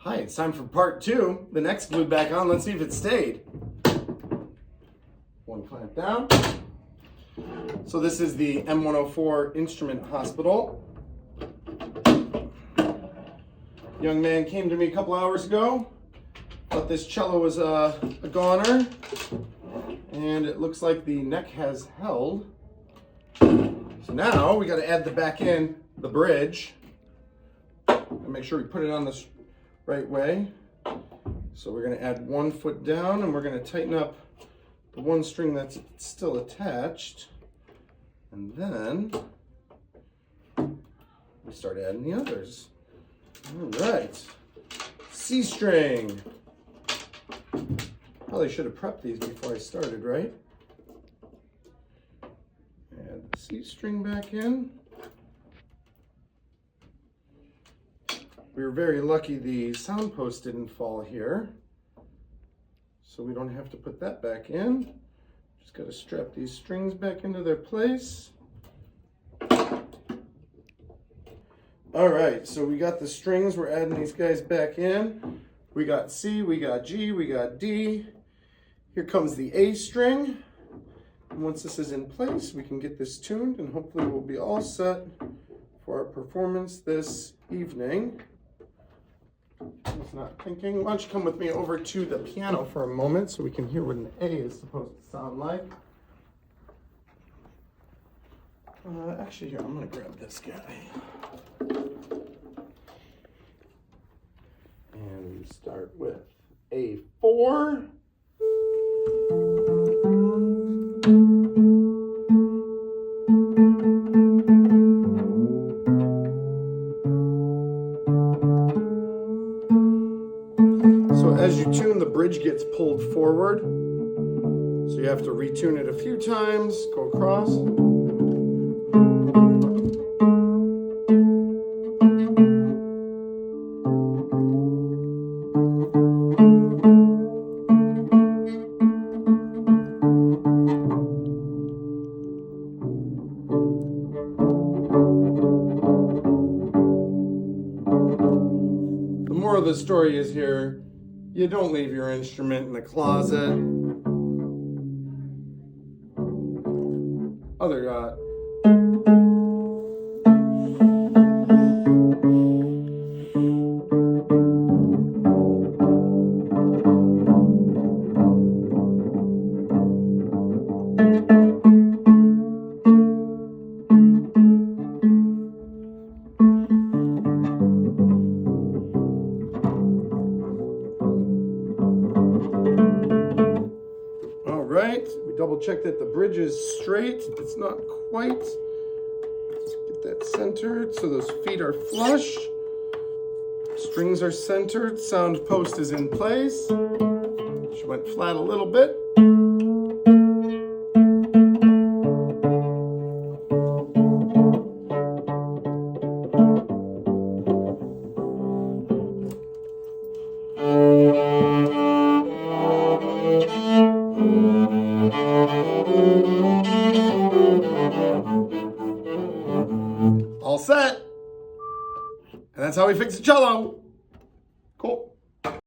Hi, it's time for part 2. The neck's glued back on. Let's see if it stayed. One clamp down. So this is the M104 Instrument Hospital. Young man came to me a couple hours ago. Thought this cello was a goner. And it looks like the neck has held. So now we got to add the back end, the bridge. And make sure we put it on this right way. So we're going to add 1 foot down and we're going to tighten up the one string that's still attached. And then we start adding the others. All right. C string. Probably should have prepped these before I started, right? Add the C string back in. We were very lucky the sound post didn't fall here, so we don't have to put that back in. Just got to strap these strings back into their place. All right, so we got the strings. We're adding these guys back in. We got C, we got G, we got D. Here comes the A string. And once this is in place, we can get this tuned and hopefully we'll be all set for our performance this evening. I was not thinking. Why don't you come with me over to the piano for a moment so we can hear what an A is supposed to sound like. Actually, here, I'm going to grab this guy. And we start with A4. So as you tune, the bridge gets pulled forward. So you have to retune it a few times, go across. The moral of the story is here, you don't leave your instrument in the closet. Other Right, we double check that the bridge is straight. It's not quite. Let's get that centered so those feet are flush. Strings are centered. Sound post is in place. She went flat a little bit. All set. And that's how we fix the cello.